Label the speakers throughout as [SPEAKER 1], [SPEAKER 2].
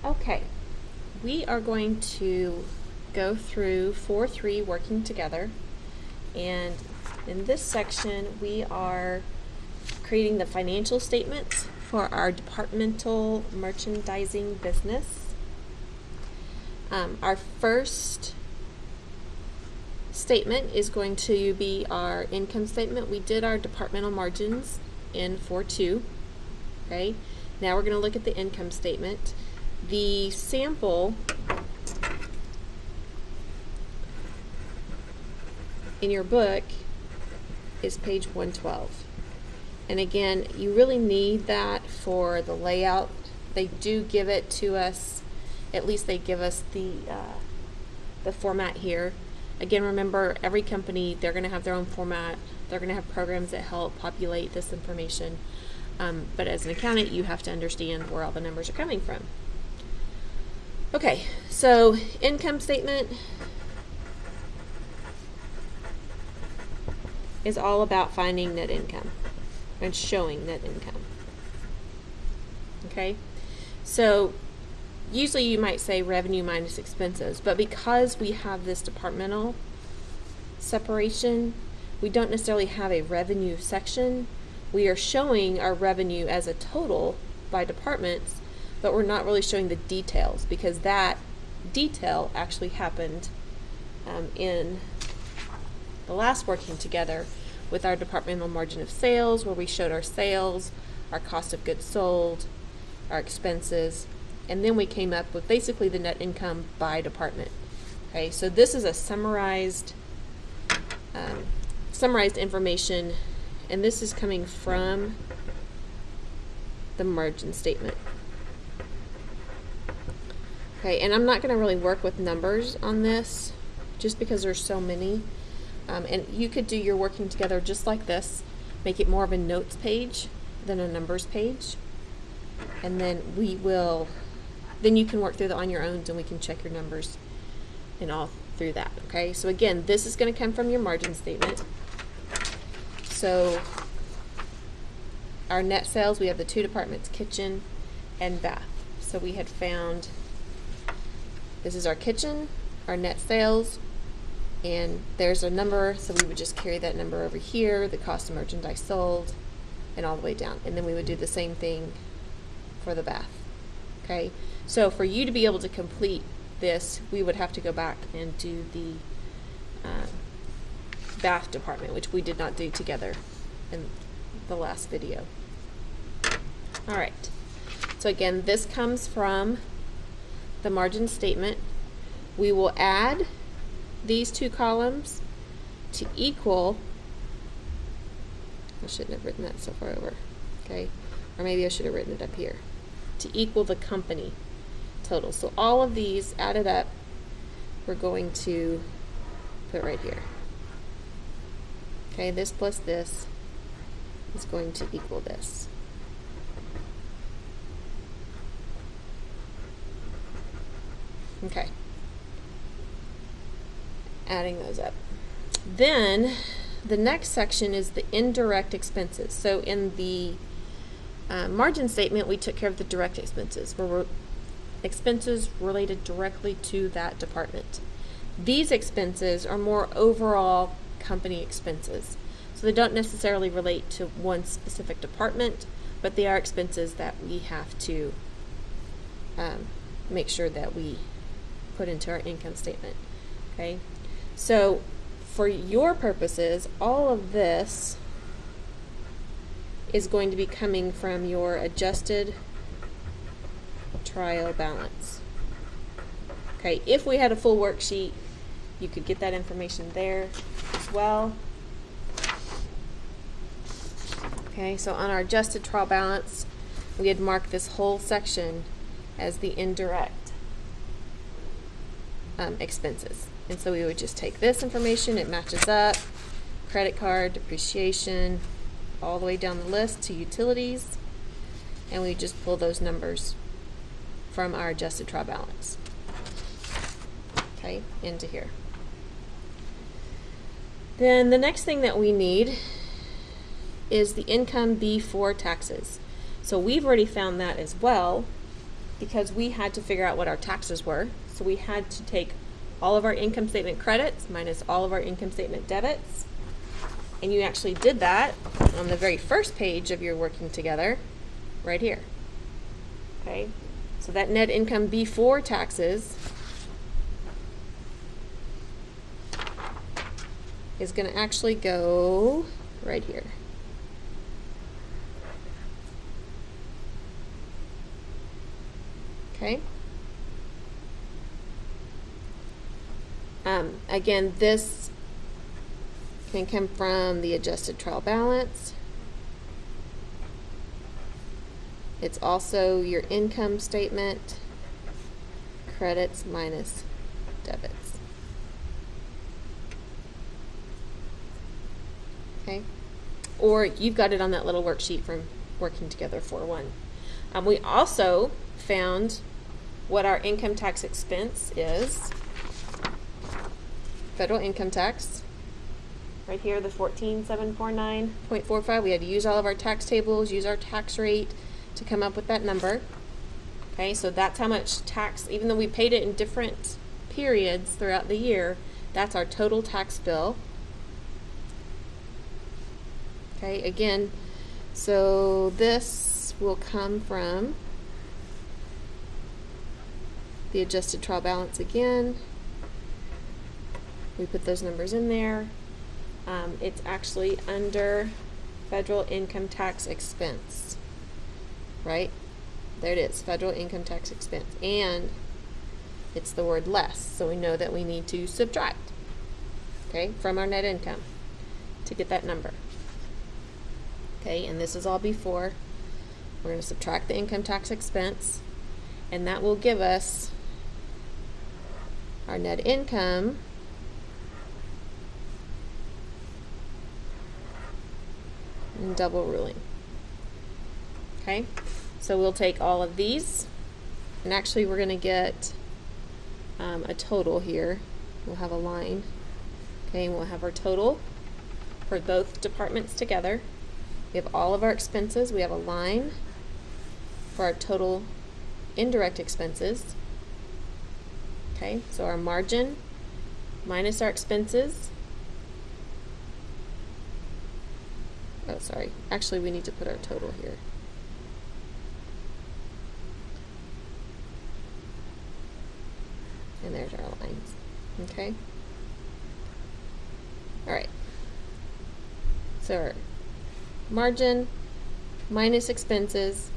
[SPEAKER 1] Okay, we are going to go through 4.3 working together, and in this section we are creating the financial statements for our departmental merchandising business. Our first statement is going to be our income statement. We did our departmental margins in 4.2. Okay, now we're going to look at the income statement. The sample in your book is page 112. And again, you really need that for the layout. They do give it to us, at least they give us the format here. Again, remember, every company, they're going to have their own format. They're going to have programs that help populate this information. But as an accountant, you have to understand where all the numbers are coming from. Okay, so income statement is all about finding net income and showing net income. Okay, so usually you might say revenue minus expenses, but because we have this departmental separation, we don't necessarily have a revenue section. We are showing our revenue as a total by departments, but we're not really showing the details because that detail actually happened in the last working together with our departmental margin of sales, where we showed our sales, our cost of goods sold, our expenses, and then we came up with basically the net income by department. Okay, so this is a summarized information, and this is coming from the margin statement. Okay, and I'm not going to really work with numbers on this just because there's so many. And you could do your working together just like this, make it more of a notes page than a numbers page. And then you can work through that on your own, and we can check your numbers and all through that. Okay, so again, this is going to come from your margin statement. So our net sales, we have the two departments, kitchen and bath. So we had found, this is our kitchen, our net sales, and there's a number, so we would just carry that number over here, the cost of merchandise sold, and all the way down. And then we would do the same thing for the bath. Okay, so for you to be able to complete this, we would have to go back and do the bath department, which we did not do together in the last video. All right, so again, this comes from the margin statement. We will add these two columns to equal, I shouldn't have written that so far over, okay, or maybe I should have written it up here, to equal the company total. So all of these added up, we're going to put right here. Okay, this plus this is going to equal this. Okay, adding those up. Then the next section is the indirect expenses. So in the margin statement, we took care of the direct expenses, where expenses related directly to that department. These expenses are more overall company expenses. So they don't necessarily relate to one specific department, but they are expenses that we have to make sure that we put into our income statement. Okay, so for your purposes, all of this is going to be coming from your adjusted trial balance. Okay, if we had a full worksheet, you could get that information there as well. Okay, so on our adjusted trial balance, we had marked this whole section as the indirect expenses. And so we would just take this information, it matches up, credit card, depreciation, all the way down the list to utilities, and we just pull those numbers from our adjusted trial balance, okay, into here. Then the next thing that we need is the income before taxes. So we've already found that as well. because we had to figure out what our taxes were. So we had to take all of our income statement credits minus all of our income statement debits. And you actually did that on the very first page of your working together, right here. Okay, so that net income before taxes is going to actually go right here. Okay. Again, this can come from the adjusted trial balance. It's also your income statement, credits minus debits. Okay? Or you've got it on that little worksheet from Working Together 4.1. We also found what our income tax expense is. Federal income tax. Right here, the 14,749.45. We had to use all of our tax tables, use our tax rate to come up with that number. Okay, so that's how much tax, even though we paid it in different periods throughout the year, that's our total tax bill. Okay, again, so this will come from the adjusted trial balance again. We put those numbers in there. It's actually under federal income tax expense, right? There it is, federal income tax expense. And it's the word less, so we know that we need to subtract, okay, from our net income to get that number. Okay, and this is all before. We're going to subtract the income tax expense, and that will give us our net income in double ruling. Okay, so we'll take all of these, and actually we're going to get a total here. We'll have a line. Okay, and we'll have our total for both departments together. We have all of our expenses. We have a line for our total indirect expenses. Okay, so our margin minus our expenses. Oh, sorry. Actually, we need to put our total here. And there's our lines. Okay? All right. So our margin minus expenses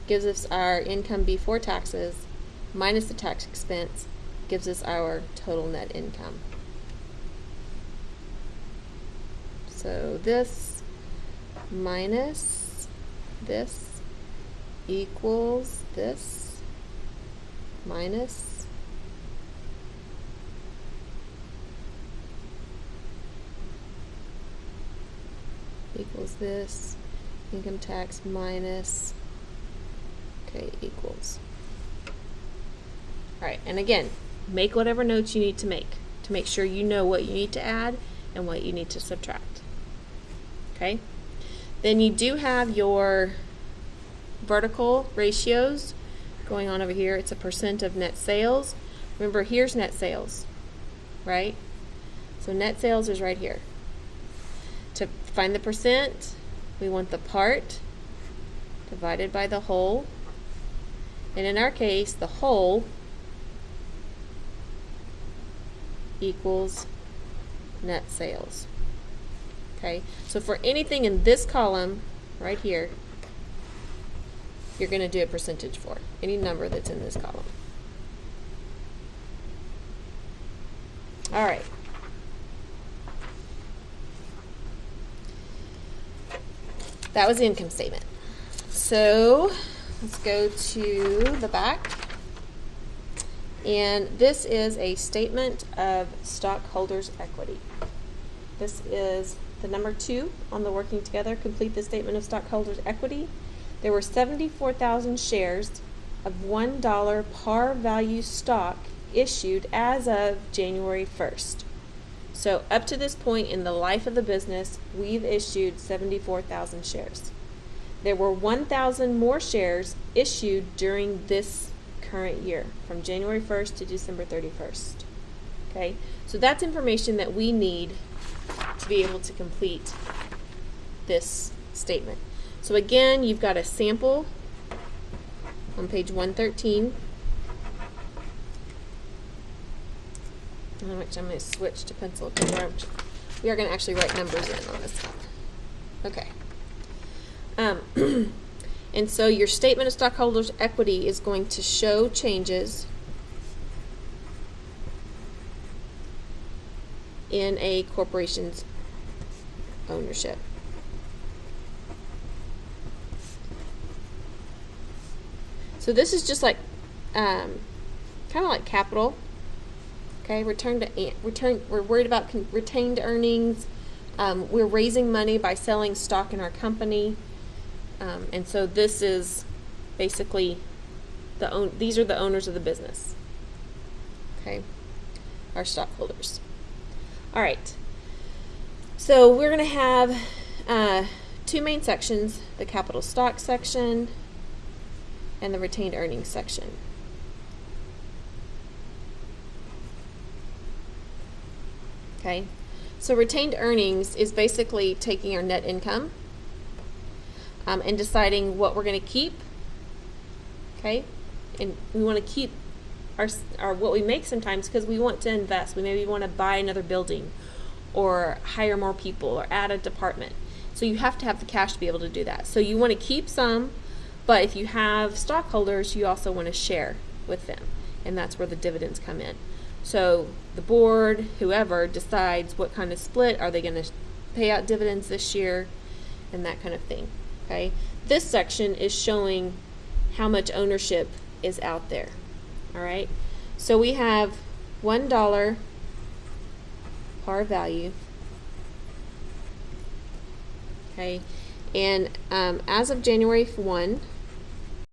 [SPEAKER 1] gives us our income before taxes, minus the tax expense gives us our total net income. So this minus this equals this minus equals this, income tax minus, okay, equals. All right, and again, make whatever notes you need to make sure you know what you need to add and what you need to subtract. Okay? Then you do have your vertical ratios going on over here. It's a percent of net sales. Remember, here's net sales, right? So net sales is right here. To find the percent, we want the part divided by the whole. And in our case, the whole equals net sales. Okay, so for anything in this column right here, you're going to do a percentage for any number that's in this column. All right. That was the income statement. So let's go to the back. And this is a statement of stockholders' equity. This is the number 2 on the Working Together, complete the statement of stockholders' equity. There were 74,000 shares of $1 par value stock issued as of January 1st. So up to this point in the life of the business, we've issued 74,000 shares. There were 1,000 more shares issued during this current year, from January 1st to December 31st. Okay, so that's information that we need to be able to complete this statement. So again, you've got a sample on page 113, which I'm going to switch to pencil because we are going to actually write numbers in on this one. Okay. And so your statement of stockholders' equity is going to show changes in a corporation's ownership. So this is just like kind of like capital. Okay, we're worried about retained earnings. We're raising money by selling stock in our company. And so this is basically these are the owners of the business. Okay, our stockholders. All right. So we're going to have two main sections: the capital stock section and the retained earnings section. Okay. So retained earnings is basically taking our net income and deciding what we're going to keep. Okay, and we want to keep our what we make sometimes because we want to invest. We maybe want to buy another building or hire more people or add a department. So you have to have the cash to be able to do that. So you want to keep some, but if you have stockholders, you also want to share with them, and that's where the dividends come in. So the board, whoever, decides what kind of split. Are they going to pay out dividends this year and that kind of thing. Okay, this section is showing how much ownership is out there. All right, so we have $1 par value. Okay, and as of January 1,